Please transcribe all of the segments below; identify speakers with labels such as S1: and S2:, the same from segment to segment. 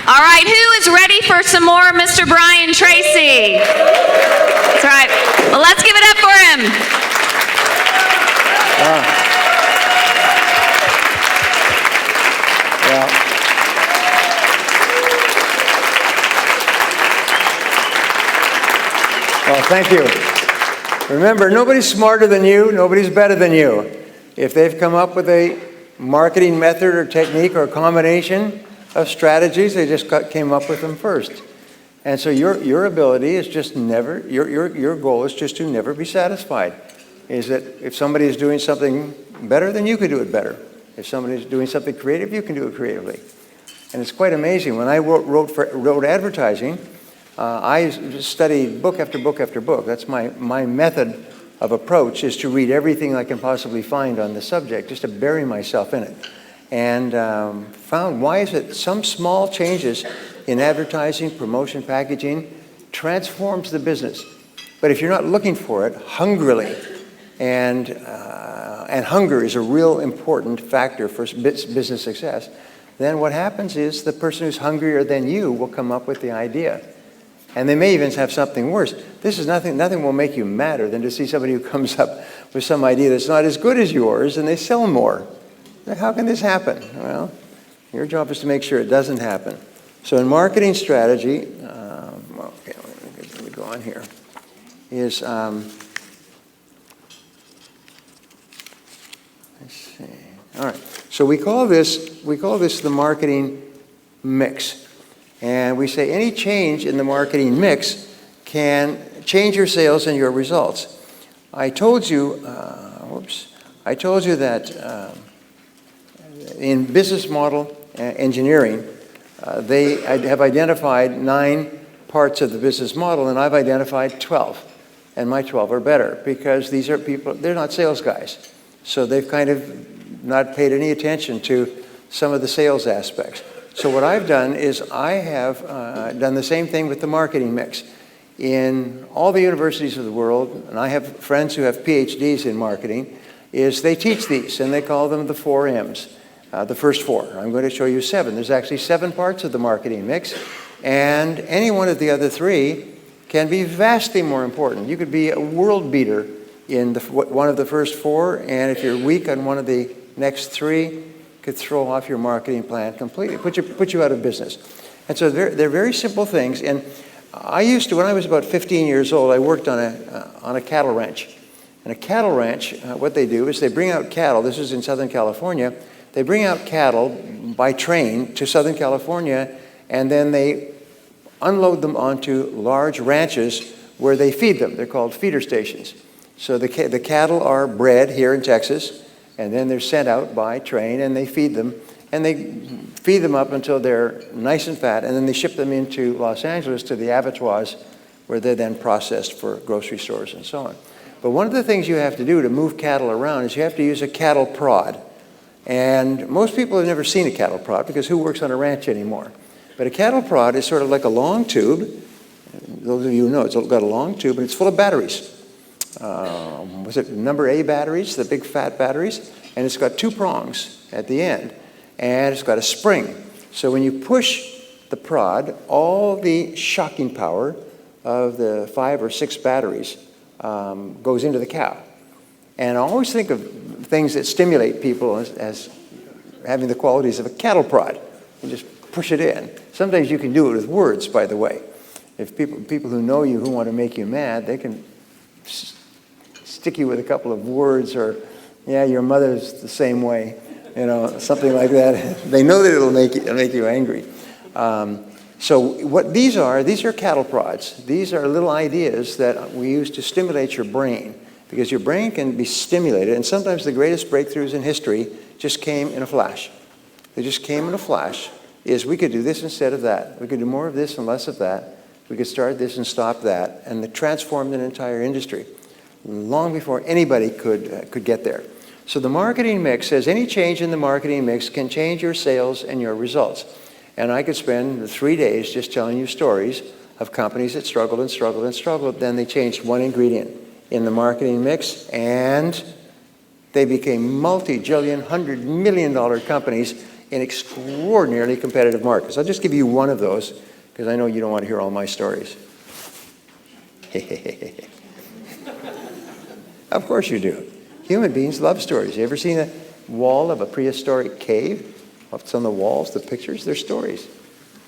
S1: All right, who is ready for some more Mr. Brian Tracy? That's right. Well, let's give it up for him.
S2: Well, thank you. Remember, nobody's smarter than you, nobody's better than you. If they've come up with a marketing method or technique or a combination of strategies, they just came up with them first. And so your ability is just never, your goal is just to never be satisfied. Is that if somebody is doing something better, then you can do it better. If somebody is doing something creative, you can do it creatively. And it's quite amazing. When I wrote advertising, I studied book after book after book. That's my method of approach, is to read everything I can possibly find on the subject, just to bury myself in it. And found, why is it some small changes in advertising, promotion, packaging transforms the business. But if you're not looking for it hungrily, and hunger is a real important factor for business success, then what happens is the person who's hungrier than you will come up with the idea. And they may even have something worse. This is nothing will make you madder than to see somebody who comes up with some idea that's not as good as yours and they sell more. How can this happen? Well, your job is to make sure it doesn't happen. So in marketing strategy, okay, let me go on here, is, let's see. All right, so we call this the marketing mix. And we say any change in the marketing mix can change your sales and your results. I told you that in business model engineering, they have identified 9 parts of the business model, and I've identified 12. And my 12 are better because these are people, they're not sales guys. So they've kind of not paid any attention to some of the sales aspects. So what I've done is I have done the same thing with the marketing mix. In all the universities of the world, and I have friends who have PhDs in marketing, is they teach these, and they call them the 4 M's, the first 4. I'm going to show you 7. There's actually 7 parts of the marketing mix, and any one of the other 3 can be vastly more important. You could be a world beater in one of the first 4, and if you're weak on one of the next 3, could throw off your marketing plan completely, put you out of business. And so they're very simple things. And I used to, when I was about 15 years old, I worked on a cattle ranch. And a cattle ranch, what they do is they bring out cattle. This is in Southern California. They bring out cattle by train to Southern California, and then they unload them onto large ranches where they feed them. They're called feeder stations. So the cattle are bred here in Texas, and then they're sent out by train, and they feed them. And they feed them up until they're nice and fat, and then they ship them into Los Angeles to the abattoirs, where they're then processed for grocery stores and so on. But one of the things you have to do to move cattle around is you have to use a cattle prod. And most people have never seen a cattle prod, because who works on a ranch anymore? But a cattle prod is sort of like a long tube. Those of you who know, it's got a long tube, and it's full of batteries. Was it number A batteries, the big fat batteries? And it's got 2 prongs at the end, and it's got a spring. So when you push the prod, all the shocking power of the 5 or 6 batteries goes into the cow. And I always think of things that stimulate people as having the qualities of a cattle prod. You just push it in. Sometimes you can do it with words, by the way. If people who know you, who want to make you mad, they can stick you with a couple of words, or, yeah, your mother's the same way, something like that. They know that it'll make you angry. So what these are cattle prods. These are little ideas that we use to stimulate your brain, because your brain can be stimulated, and sometimes the greatest breakthroughs in history just came in a flash. They just came in a flash. We could do this instead of that. We could do more of this and less of that. We could start this and stop that, and it transformed an entire industry long before anybody could get there. So the marketing mix says any change in the marketing mix can change your sales and your results. And I could spend 3 days just telling you stories of companies that struggled and struggled and struggled. Then they changed one ingredient in the marketing mix, and they became multi-jillion, $100 million companies in extraordinarily competitive markets. I'll just give you one of those, because I know you don't want to hear all my stories. Of course you do. Human beings love stories. You ever seen a wall of a prehistoric cave? What's on the walls, the pictures? They're stories.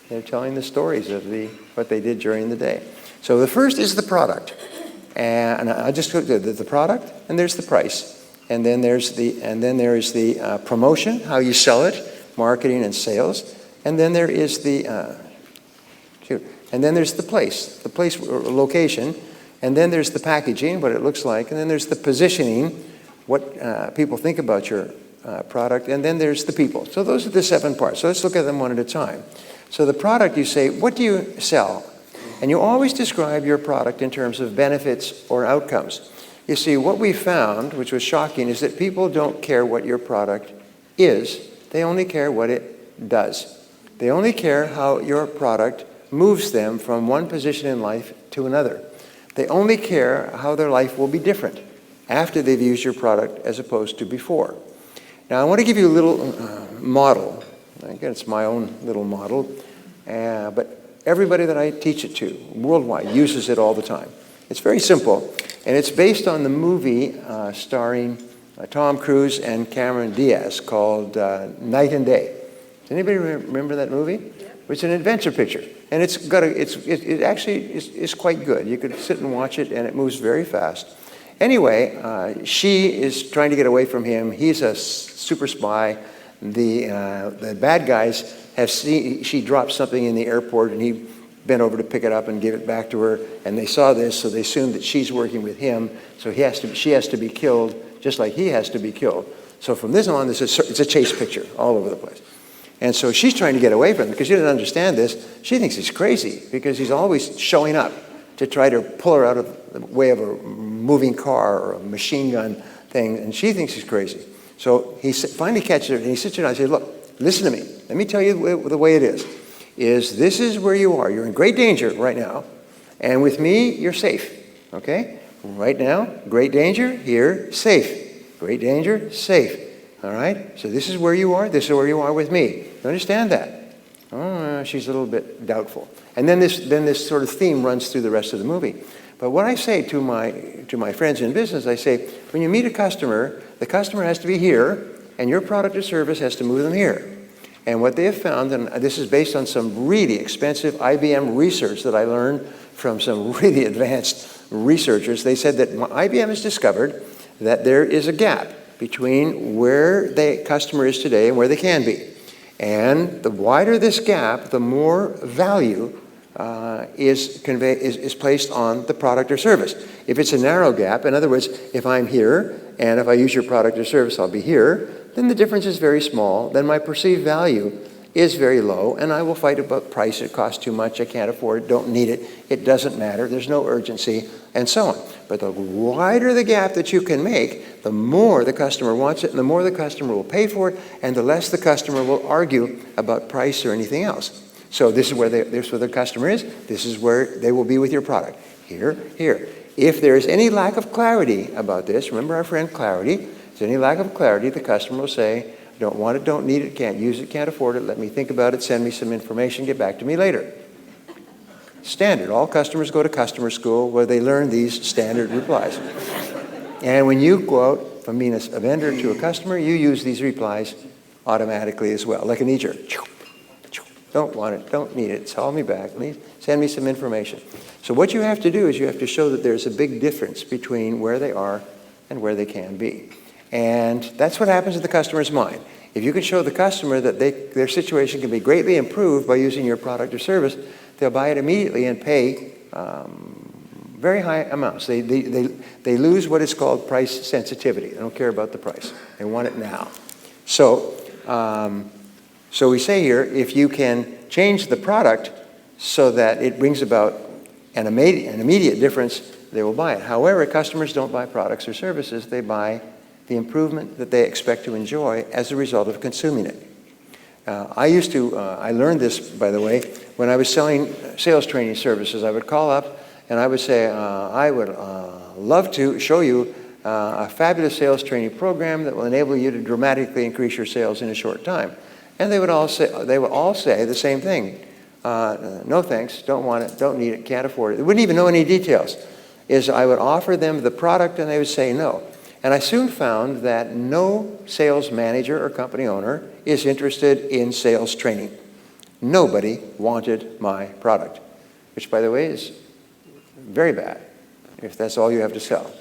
S2: They're telling the stories of what they did during the day. So the first is the product. And I just looked at the product, and there's the price. And then there is the promotion, how you sell it, marketing and sales. And then there is the place or location. And then there's the packaging, what it looks like. And then there's the positioning, what people think about your product. And then there's the people. So those are the 7 parts. So let's look at them one at a time. So the product, you say, what do you sell? And you always describe your product in terms of benefits or outcomes. You see, what we found, which was shocking, is that people don't care what your product is. They only care what it does. They only care how your product moves them from one position in life to another. They only care how their life will be different after they've used your product as opposed to before. Now, I want to give you a little model. Again, it's my own little model, but everybody that I teach it to worldwide uses it all the time. It's very simple, and it's based on the movie starring Tom Cruise and Cameron Diaz called Night and Day. Does anybody remember that movie? Yeah. It's an adventure picture, and it actually is quite good. You could sit and watch it, and it moves very fast. Anyway, she is trying to get away from him. He's a super spy. The bad guys have seen, she dropped something in the airport, and he bent over to pick it up and give it back to her, and they saw this, so they assumed that she's working with him, so she has to be killed, just like he has to be killed. So from this on, it's a chase picture all over the place. And so she's trying to get away from him because she doesn't understand this. She thinks he's crazy because he's always showing up to try to pull her out of the way of a moving car or a machine gun thing, and she thinks he's crazy. So he finally catches her, and he sits her down and says, look, listen to me. Let me tell you the way it is this is where you are. You're in great danger right now, and with me, you're safe, okay? Right now, great danger, here, safe. Great danger, safe, all right? So this is where you are. This is where you are with me. You understand that? Oh, she's a little bit doubtful. And then this sort of theme runs through the rest of the movie. But what I say to my friends in business, I say, when you meet a customer, the customer has to be here, and your product or service has to move them here. And what they have found, and this is based on some really expensive IBM research that I learned from some really advanced researchers, they said that IBM has discovered that there is a gap between where the customer is today and where they can be. And the wider this gap, the more value is placed on the product or service. If it's a narrow gap, in other words, if I'm here and if I use your product or service, I'll be here, then the difference is very small. Then my perceived value is very low, and I will fight about price. It costs too much. I can't afford it. Don't need it. It doesn't matter. There's no urgency, and so on. But the wider the gap that you can make, the more the customer wants it, and the more the customer will pay for it, and the less the customer will argue about price or anything else. So this is where the customer is. This is where they will be with your product. Here, here. If there is any lack of clarity about this, remember our friend clarity. If there's any lack of clarity, the customer will say, don't want it, don't need it, can't use it, can't afford it, let me think about it, send me some information, get back to me later. Standard. All customers go to customer school where they learn these standard replies. And when you go out from being a vendor to a customer, you use these replies automatically as well, like a knee-jerk. Don't want it, don't need it, call me back, send me some information. So what you have to do is you have to show that there's a big difference between where they are and where they can be. And that's what happens in the customer's mind. If you can show the customer that their situation can be greatly improved by using your product or service, they'll buy it immediately and pay very high amounts. They lose what is called price sensitivity. They don't care about the price. They want it now. So we say here, if you can change the product so that it brings about an immediate difference, they will buy it. However, customers don't buy products or services. They buy the improvement that they expect to enjoy as a result of consuming it. I learned this, by the way, when I was selling sales training services. I would call up and I would say, I would love to show you a fabulous sales training program that will enable you to dramatically increase your sales in a short time. And they would all say the same thing. No thanks, don't want it, don't need it, can't afford it. They wouldn't even know any details. I would offer them the product and they would say no. And I soon found that no sales manager or company owner is interested in sales training. Nobody wanted my product, which, by the way, is very bad if that's all you have to sell.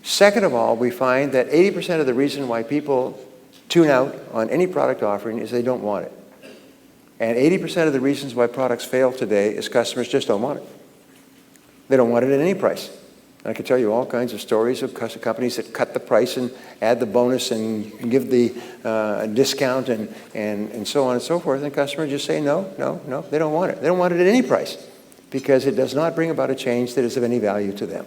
S2: Second of all, we find that 80% of the reason why people tune out on any product offering is they don't want it. And 80% of the reasons why products fail today is customers just don't want it. They don't want it at any price. And I could tell you all kinds of stories of companies that cut the price and add the bonus and give the discount and so on and so forth. And customers just say no, they don't want it. They don't want it at any price because it does not bring about a change that is of any value to them.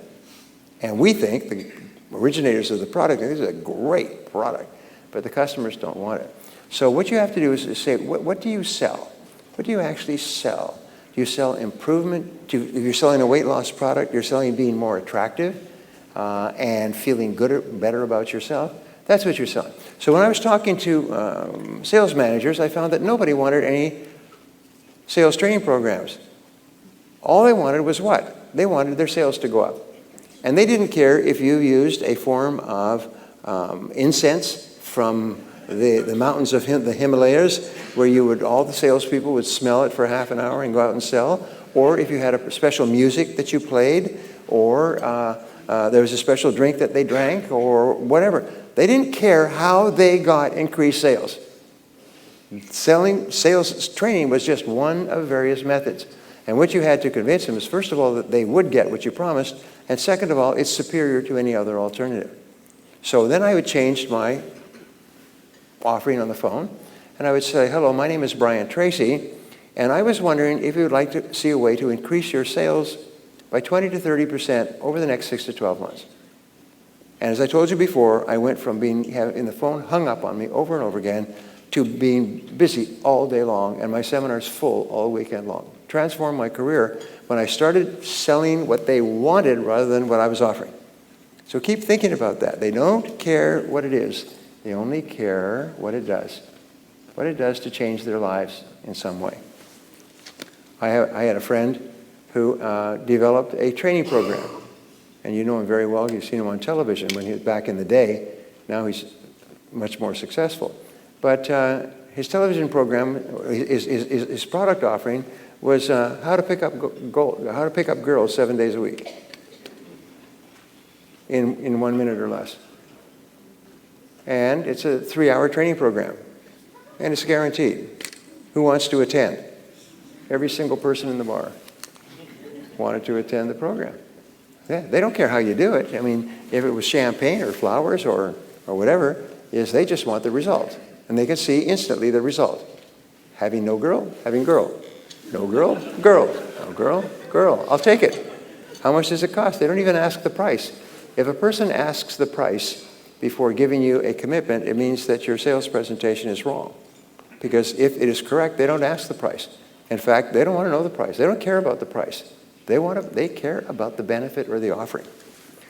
S2: And we think, the originators of the product, this is a great product, but the customers don't want it. So what you have to do is say, what do you sell? What do you actually sell? Do you sell improvement? If you're selling a weight loss product, you're selling being more attractive and feeling better about yourself. That's what you're selling. So when I was talking to sales managers, I found that nobody wanted any sales training programs. All they wanted was what? They wanted their sales to go up. And they didn't care if you used a form of incense from the mountains of the Himalayas, where all the salespeople would smell it for half an hour and go out and sell, or if you had a special music that you played, or there was a special drink that they drank, or whatever. They didn't care how they got increased sales. Sales training was just one of various methods. And what you had to convince them is, first of all, that they would get what you promised, and second of all, it's superior to any other alternative. So then I would change my offering on the phone, and I would say, hello, my name is Brian Tracy, and I was wondering if you would like to see a way to increase your sales by 20 to 30% over the next 6 to 12 months. And as I told you before, I went from having the phone hung up on me over and over again to being busy all day long, and my seminars full all weekend long. Transformed my career when I started selling what they wanted rather than what I was offering. So keep thinking about that. They don't care what it is. They only care what it does to change their lives in some way. I had a friend who developed a training program. And you know him very well. You've seen him on television when he was back in the day. Now he's much more successful. But his television program, his product offering was how to pick up girls 7 days a week in 1 minute or less. And it's a 3-hour training program. And it's guaranteed. Who wants to attend? Every single person in the bar wanted to attend the program. Yeah, they don't care how you do it. I mean, if it was champagne or flowers or whatever, they just want the result. And they can see instantly the result. Having no girl, having girl. No girl, girl. No girl, girl. I'll take it. How much does it cost? They don't even ask the price. If a person asks the price before giving you a commitment, it means that your sales presentation is wrong. Because if it is correct, they don't ask the price. In fact, they don't want to know the price. They don't care about the price. They care about the benefit or the offering.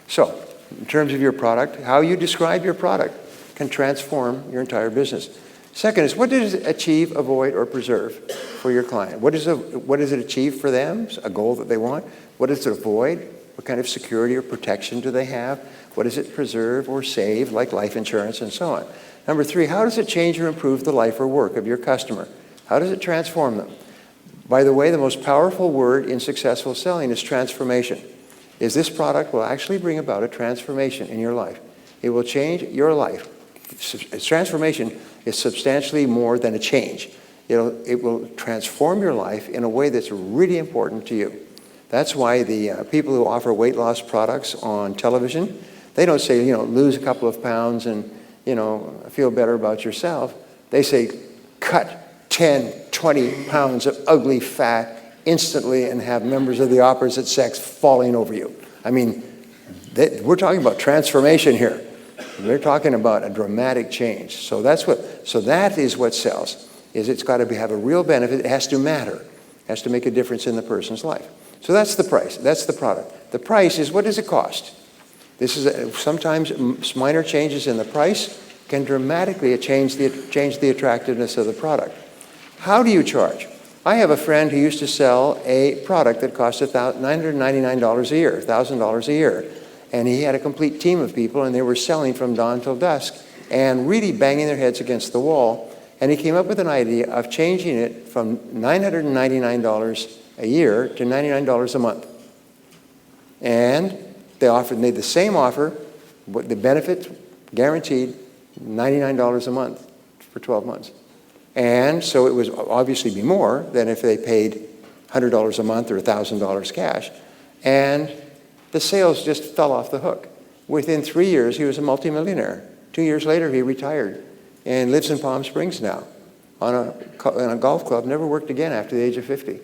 S2: So, in terms of your product, how you describe your product can transform your entire business. Second is, what does it achieve, avoid, or preserve for your client? What does it achieve for them, a goal that they want? What does it avoid? What kind of security or protection do they have? What does it preserve or save, like life insurance and so on? Number 3, how does it change or improve the life or work of your customer? How does it transform them? By the way, the most powerful word in successful selling is transformation. This product will actually bring about a transformation in your life. It will change your life. Transformation is substantially more than a change. It will transform your life in a way that's really important to you. That's why the people who offer weight loss products on television, they don't say, lose a couple of pounds and, feel better about yourself. They say, cut 10, 20 pounds of ugly fat instantly and have members of the opposite sex falling over you. I mean, we're talking about transformation here. We're talking about a dramatic change. So that is what sells. It's got to have a real benefit. It has to matter. It has to make a difference in the person's life. So that's the price. That's the product. The price is, what does it cost? This is sometimes minor changes in the price can dramatically change the attractiveness of the product. How do you charge? I have a friend who used to sell a product that cost $999 a year, $1,000 a year. And he had a complete team of people, and they were selling from dawn till dusk and really banging their heads against the wall. And he came up with an idea of changing it from $999 a year to $99 a month. And they made the same offer, the benefit guaranteed, $99 a month for 12 months. And so it would obviously be more than if they paid $100 a month or $1,000 cash. And the sales just fell off the hook. Within 3 years, he was a multimillionaire. 2 years later, he retired and lives in Palm Springs now in a golf club, never worked again after the age of 50.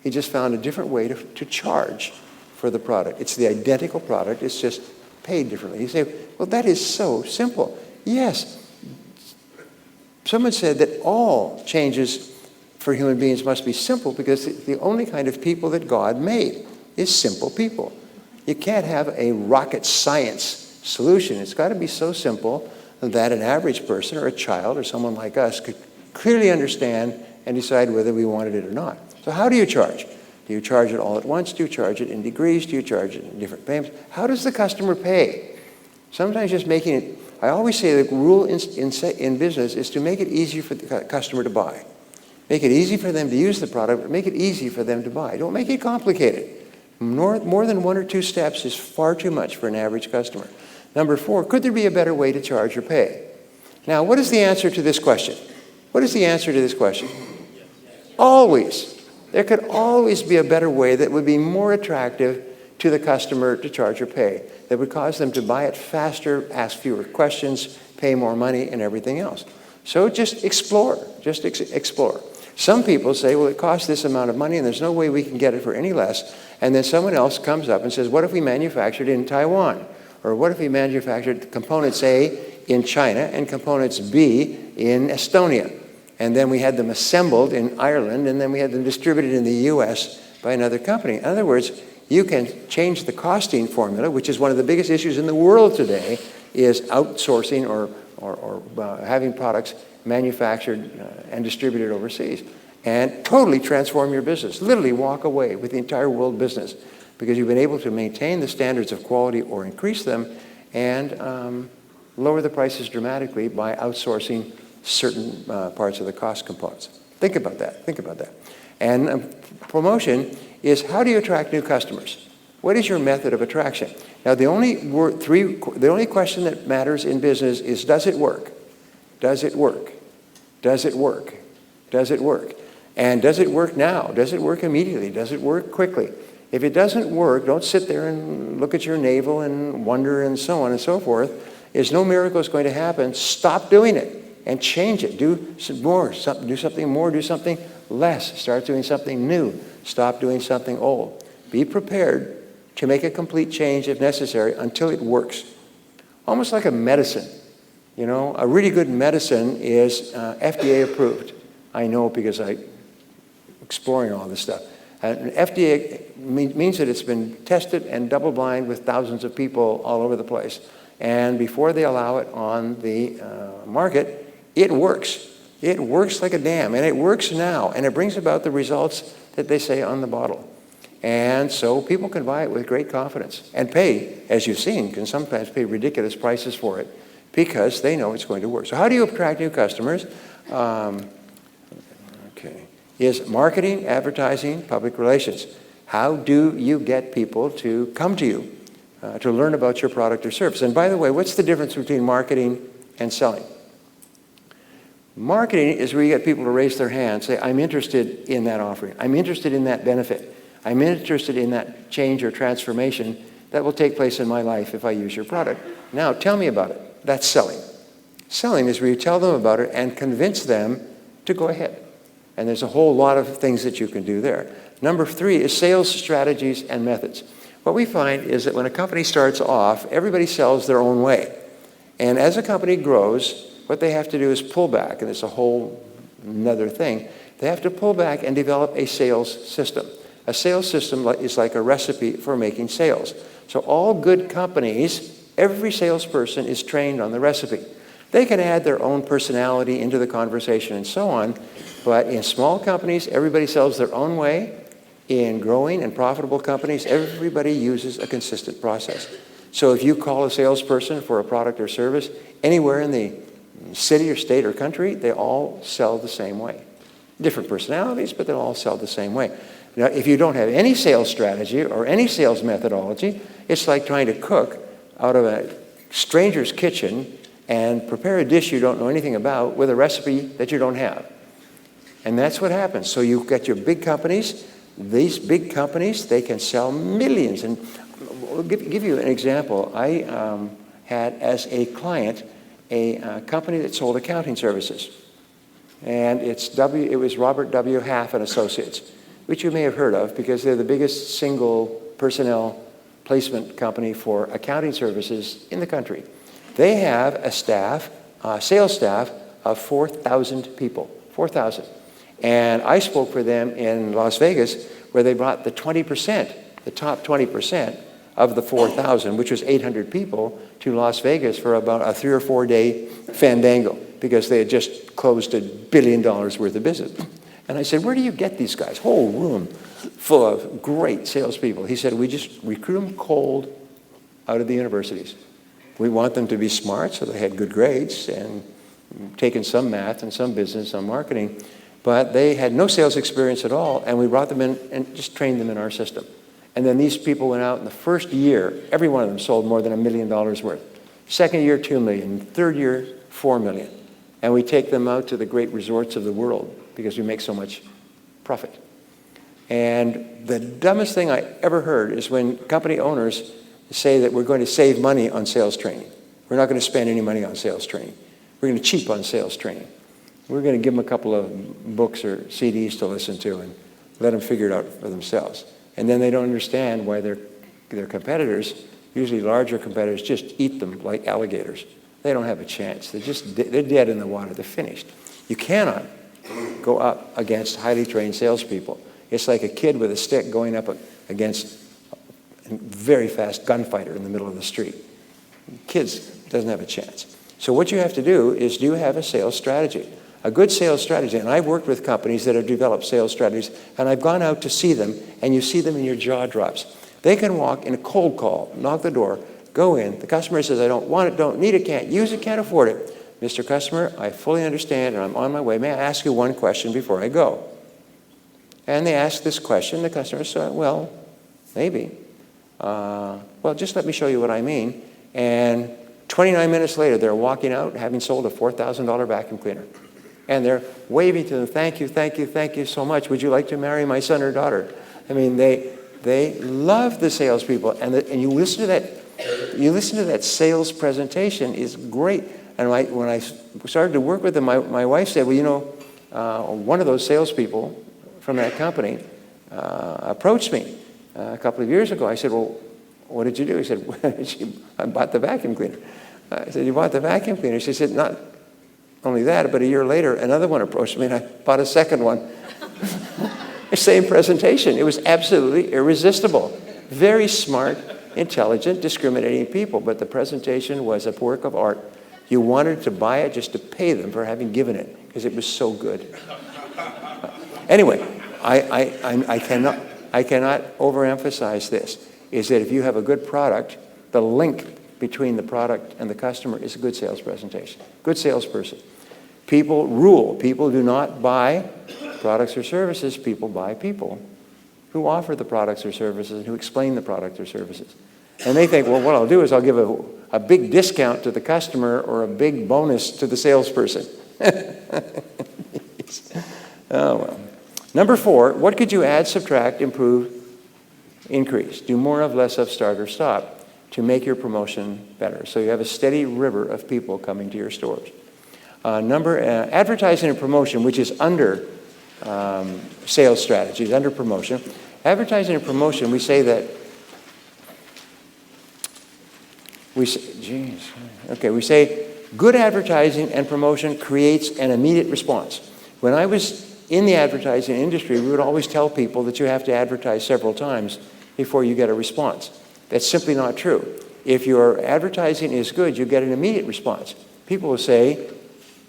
S2: He just found a different way to charge for the product. It's the identical product, it's just paid differently. You say, well, that is so simple. Yes. Someone said that all changes for human beings must be simple because the only kind of people that God made is simple people. You can't have a rocket science solution. It's got to be so simple that an average person or a child or someone like us could clearly understand and decide whether we wanted it or not. So how do you charge? Do you charge it all at once? Do you charge it in degrees? Do you charge it in different payments? How does the customer pay? Sometimes just making it, I always say the rule in business is to make it easier for the customer to buy. Make it easy for them to use the product, but make it easy for them to buy. Don't make it complicated. More than 1 or 2 steps is far too much for an average customer. Number 4, could there be a better way to charge or pay? Now, what is the answer to this question? What is the answer to this question? Always. There could always be a better way that would be more attractive to the customer to charge or pay, that would cause them to buy it faster, ask fewer questions, pay more money, and everything else. So just explore. Just explore. Some people say, well, it costs this amount of money, and there's no way we can get it for any less. And then someone else comes up and says, what if we manufactured in Taiwan? Or what if we manufactured components A in China and components B in Estonia? And then we had them assembled in Ireland, and then we had them distributed in the US by another company. In other words, you can change the costing formula, which is one of the biggest issues in the world today, is outsourcing or having products manufactured and distributed overseas, and totally transform your business. Literally walk away with the entire world business because you've been able to maintain the standards of quality or increase them and lower the prices dramatically by outsourcing certain parts of the cost components. Think about that. Think about that. And promotion is, how do you attract new customers? What is your method of attraction? Now, the only question that matters in business is, does it work? Does it work? Does it work? Does it work? And does it work now? Does it work immediately? Does it work quickly? If it doesn't work, don't sit there and look at your navel and wonder and so on and so forth. There's no miracle is going to happen. Stop doing it and change it. Do some more. Do something more. Do something less. Start doing something new. Stop doing something old. Be prepared to make a complete change if necessary until it works. Almost like a medicine. You know, a really good medicine is FDA approved. I know because I'm exploring all this stuff. FDA means that it's been tested and double-blind with thousands of people all over the place. And before they allow it on the market, it works. It works like a dam, and it works now, and it brings about the results that they say on the bottle. And so people can buy it with great confidence and pay, as you've seen, can sometimes pay ridiculous prices for it because they know it's going to work. So how do you attract new customers? Is marketing, advertising, public relations. How do you get people to come to you to learn about your product or service? And by the way, what's the difference between marketing and selling? Marketing is where you get people to raise their hand, say, I'm interested in that offering. I'm interested in that benefit. I'm interested in that change or transformation that will take place in my life if I use your product. Now, tell me about it. That's selling. Selling is where you tell them about it and convince them to go ahead. And there's a whole lot of things that you can do there. Number 3 is sales strategies and methods. What we find is that when a company starts off, everybody sells their own way. And as a company grows, what they have to do is pull back, and it's a whole another thing. They have to pull back and develop a sales system. A sales system is like a recipe for making sales. So all good companies, every salesperson is trained on the recipe. They can add their own personality into the conversation and so on, but in small companies, everybody sells their own way. In growing and profitable companies, everybody uses a consistent process. So if you call a salesperson for a product or service anywhere in the city or state or country, they all sell the same way. Different personalities, but they all sell the same way. Now, if you don't have any sales strategy or any sales methodology, it's like trying to cook out of a stranger's kitchen and prepare a dish you don't know anything about with a recipe that you don't have. And that's what happens. So you've got your big companies. These big companies, they can sell millions. And I'll give you an example. I had as a client a company that sold accounting services. And it was Robert W. Half and Associates, which you may have heard of because they're the biggest single personnel placement company for accounting services in the country. They have a staff, sales staff of 4,000 people, 4,000. And I spoke for them in Las Vegas where they brought the 20%, the top 20% of the 4,000, which was 800 people, to Las Vegas for about a 3 or 4 day fandango because they had just closed $1 billion worth of business. And I said, where do you get these guys? Whole room full of great salespeople. He said, we just recruit them cold out of the universities. We want them to be smart, so they had good grades and taken some math and some business, some marketing, but they had no sales experience at all, and we brought them in and just trained them in our system. And then these people went out in the first year, every one of them sold more than $1 million worth. Second year, $2 million. Third year, $4 million. And we take them out to the great resorts of the world because we make so much profit. And the dumbest thing I ever heard is when company owners say that we're going to save money on sales training. We're not going to spend any money on sales training. We're going to cheap on sales training. We're going to give them a couple of books or CDs to listen to and let them figure it out for themselves. And then they don't understand why their competitors, usually larger competitors, just eat them like alligators. They don't have a chance. They're dead in the water. They're finished. You cannot go up against highly trained salespeople. It's like a kid with a stick going up against a very fast gunfighter in the middle of the street. Kids doesn't have a chance. So what you have to do is, do you have a sales strategy? A good sales strategy, and I've worked with companies that have developed sales strategies, and I've gone out to see them, and you see them and your jaw drops. They can walk in a cold call, knock the door, go in. The customer says, I don't want it, don't need it, can't use it, can't afford it. Mr. Customer, I fully understand, and I'm on my way. May I ask you one question before I go? And they ask this question. The customer says, well, maybe. Well, just let me show you what I mean. And 29 minutes later, they're walking out having sold a $4,000 vacuum cleaner. And they're waving to them, thank you, thank you, thank you so much. Would you like to marry my son or daughter? I mean, they love the salespeople. And you listen to that sales presentation is great. And when I started to work with them, my wife said, well, you know, one of those salespeople from that company approached me a couple of years ago. I said, well, what did you do? He said, I bought the vacuum cleaner. I said, you bought the vacuum cleaner? She said, not only that, but a year later, another one approached me, and I bought a second one. The same presentation. It was absolutely irresistible. Very smart, intelligent, discriminating people, but the presentation was a work of art. You wanted to buy it just to pay them for having given it, because it was so good. Anyway, I cannot overemphasize this, is that if you have a good product, the link between the product and the customer is a good sales presentation. Good salesperson. People rule. People do not buy products or services. People buy people who offer the products or services and who explain the product or services. And they think, well, what I'll do is I'll give a big discount to the customer or a big bonus to the salesperson. Oh, well. Number 4, what could you add, subtract, improve, increase? Do more of, less of, start, or stop to make your promotion better. So you have a steady river of people coming to your stores. Advertising and promotion, which is under sales strategies, under promotion. Advertising and promotion, we say that, we say good advertising and promotion creates an immediate response. When I was in the advertising industry, we would always tell people that you have to advertise several times before you get a response. That's simply not true. If your advertising is good, you get an immediate response. People will say,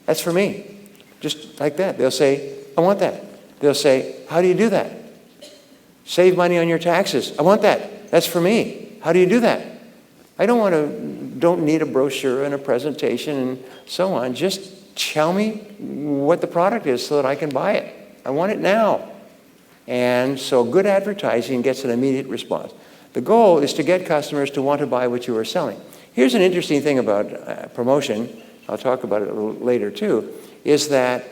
S2: that's for me. Just like that. They'll say, I want that. They'll say, how do you do that? Save money on your taxes. I want that. That's for me. How do you do that? I don't need a brochure and a presentation and so on. Just tell me what the product is so that I can buy it. I want it now. And so good advertising gets an immediate response. The goal is to get customers to want to buy what you are selling. Here's an interesting thing about promotion. I'll talk about it a little later too, is that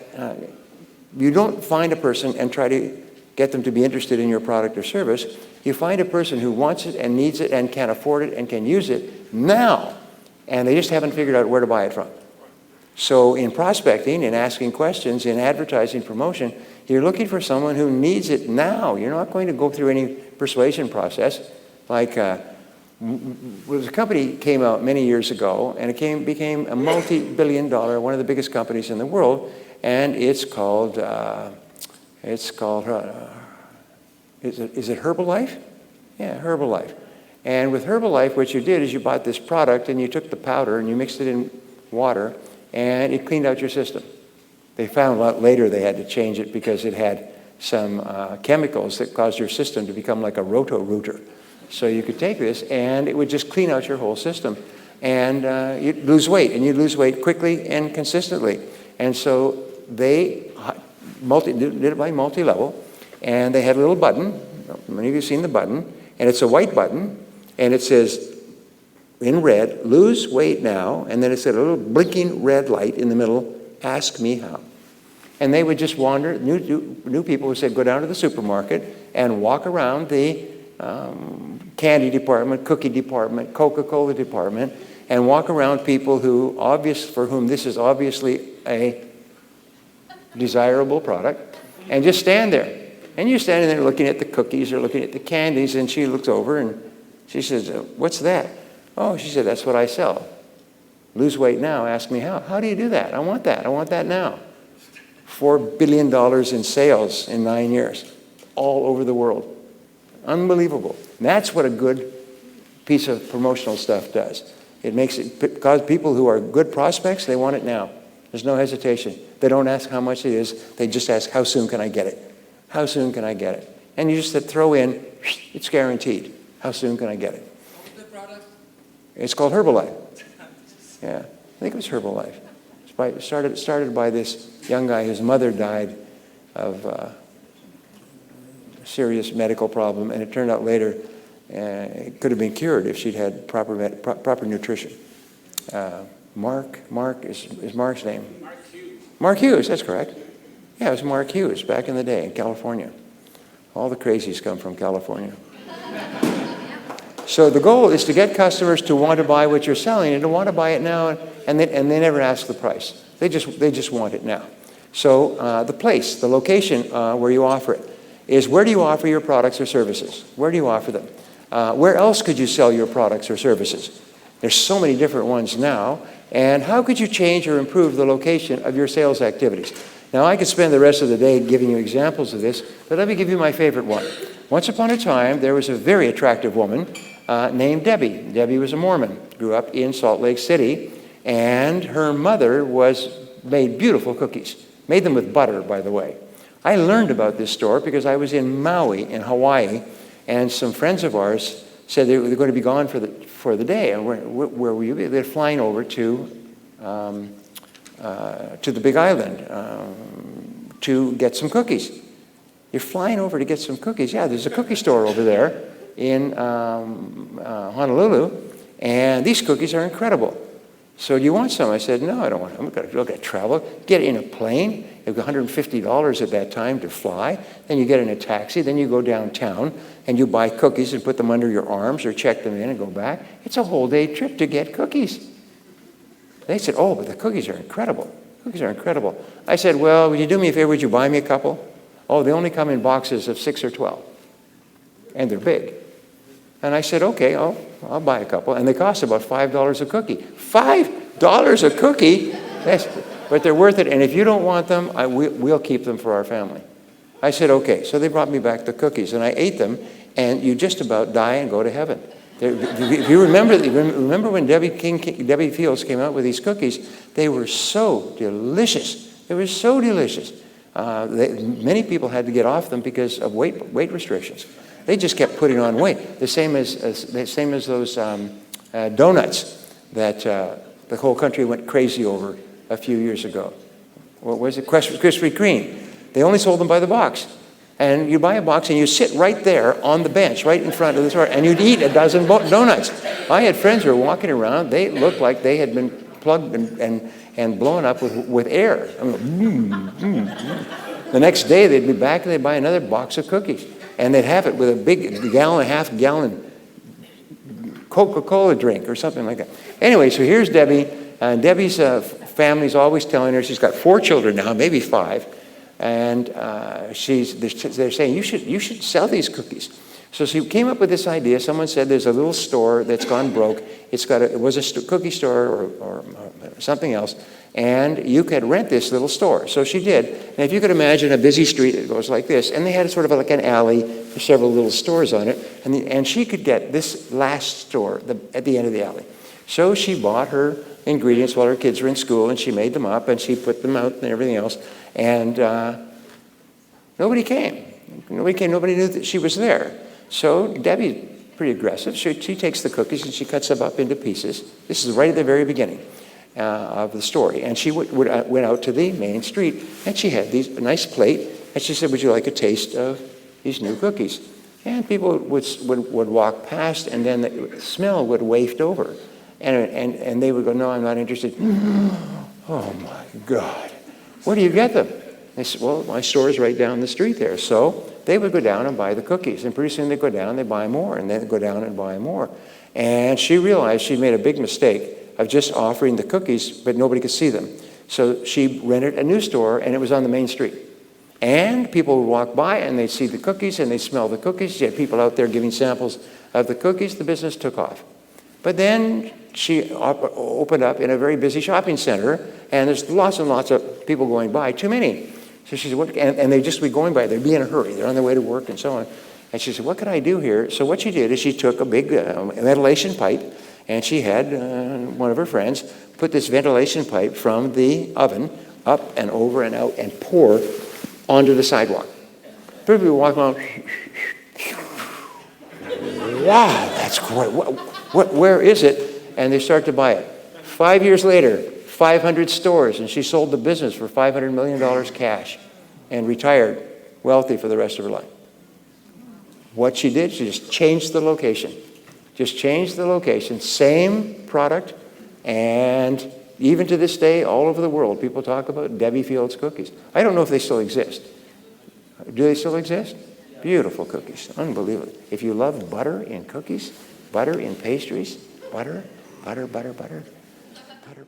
S2: you don't find a person and try to get them to be interested in your product or service. You find a person who wants it and needs it and can afford it and can use it now, and they just haven't figured out where to buy it from. So in prospecting, in asking questions, in advertising, promotion, you're looking for someone who needs it now. You're not going to go through any persuasion process. Like, there was a company came out many years ago, and it became a multi-billion dollar, one of the biggest companies in the world, and it's called is it Herbalife? Yeah, Herbalife. And with Herbalife, what you did is you bought this product and you took the powder and you mixed it in water and it cleaned out your system. They found out later they had to change it because it had some chemicals that caused your system to become like a roto-rooter. So you could take this and it would just clean out your whole system. And you'd lose weight, and you'd lose weight quickly and consistently. And so they did it by multi-level, and they had a little button. Many of you have seen the button, and it's a white button, and it says in red, lose weight now, and then it said a little blinking red light in the middle, ask me how. And they would just wander, new people would say, go down to the supermarket and walk around the candy department, cookie department, Coca-Cola department, and walk around people for whom this is obviously a desirable product, and just stand there. And you're standing there looking at the cookies or looking at the candies, and she looks over and she says, what's that? Oh, she said, that's what I sell. Lose weight now, ask me how. How do you do that? I want that now. $4 billion in sales in 9 years, all over the world. Unbelievable. And that's what a good piece of promotional stuff does. It makes it, because people who are good prospects, they want it now. There's no hesitation. They don't ask how much it is. They just ask, how soon can I get it? How soon can I get it? And you just throw in, it's guaranteed. How soon can I get it?
S3: What's the product?
S2: It's called Herbalife. Yeah, I think it was Herbalife. It started by this young guy whose mother died of a serious medical problem, and it turned out later it could have been cured if she'd had proper nutrition. Mark is Mark's name.
S3: Mark Hughes.
S2: Mark Hughes, that's correct. Yeah, it was Mark Hughes back in the day in California. All the crazies come from California. So the goal is to get customers to want to buy what you're selling and to want to buy it now, and they never ask the price. They just want it now. So the place, the location where you offer it is, where do you offer your products or services? Where do you offer them? Where else could you sell your products or services? There's so many different ones now. And how could you change or improve the location of your sales activities? Now, I could spend the rest of the day giving you examples of this, but let me give you my favorite one. Once upon a time, there was a very attractive woman named Debbie. Debbie was a Mormon, grew up in Salt Lake City, and her mother made beautiful cookies. Made them with butter, by the way. I learned about this store because I was in Maui in Hawaii, and some friends of ours said they were going to be gone for the day. And where were you? They're flying over to the Big Island to get some cookies. You're flying over to get some cookies. Yeah, there's a cookie store over there in Honolulu, and these cookies are incredible. So do you want some? I said, no, I don't want them. I've got to travel. Get in a plane. It was $150 at that time to fly. Then you get in a taxi. Then you go downtown, and you buy cookies and put them under your arms or check them in and go back. It's a whole day trip to get cookies. They said, oh, but the cookies are incredible. Cookies are incredible. I said, well, would you do me a favor? Would you buy me a couple? Oh, they only come in boxes of 6 or 12. And they're big. And I said, okay, I'll buy a couple. And they cost about $5 a cookie. $5 a cookie? But they're worth it. And if you don't want them, we'll keep them for our family. I said, okay. So they brought me back the cookies. And I ate them. And you just about die and go to heaven. If you remember when Debbie Fields came out with these cookies, they were so delicious. They were so delicious. Many people had to get off them because of weight restrictions. They just kept putting on weight. The same as those donuts that the whole country went crazy over a few years ago. What was it? Krispy Kreme. They only sold them by the box. And you buy a box and you sit right there on the bench, right in front of the store, and you'd eat a dozen donuts. I had friends who were walking around. They looked like they had been plugged and blown up with air. I mean, The next day they'd be back and they'd buy another box of cookies. And they'd have it with a big half-gallon Coca-Cola drink or something like that. Anyway, so here's Debbie. And Debbie's family's always telling her, she's got 4 children now, maybe 5. And they're saying, you should sell these cookies. So she came up with this idea. Someone said there's a little store that's gone broke. It was a cookie store or something else, and you could rent this little store. So she did. And if you could imagine a busy street that goes like this, and they had sort of like an alley with several little stores on it, and she could get this last store at the end of the alley. So she bought her ingredients while her kids were in school, and she made them up, and she put them out and everything else. And nobody came. Nobody knew that she was there. So Debbie's pretty aggressive. She takes the cookies and she cuts them up into pieces. This is right at the very beginning of the story. And she went out to the main street, and she had a nice plate, and she said, would you like a taste of these new cookies? And people would walk past, and then the smell would waft over. And they would go, no, I'm not interested. Oh, my God. Where do you get them? They said, well, my store is right down the street there. So they would go down and buy the cookies. And pretty soon they'd go down and they'd buy more. And then they'd go down and buy more. And she realized she'd made a big mistake of just offering the cookies, but nobody could see them. So she rented a new store, and it was on the main street. And people would walk by, and they'd see the cookies, and they'd smell the cookies. She had people out there giving samples of the cookies. The business took off. But then she opened up in a very busy shopping center, and there's lots and lots of people going by, too many. So she said, and they'd just be going by. They'd be in a hurry. They're on their way to work and so on. And she said, what could I do here? So what she did is she took a big ventilation pipe, and she had one of her friends put this ventilation pipe from the oven up and over and out and pour onto the sidewalk. People would walk around, wow, that's great. Where is it? And they start to buy it. 5 years later, 500 stores, and she sold the business for $500 million cash and retired wealthy for the rest of her life. What she did, she just changed the location. Just changed the location, same product, and even to this day, all over the world, people talk about Debbie Fields cookies. I don't know if they still exist. Do they still exist? Beautiful cookies, unbelievable. If you love butter in cookies, butter in pastries, butter, butter, butter, butter, butter, butter.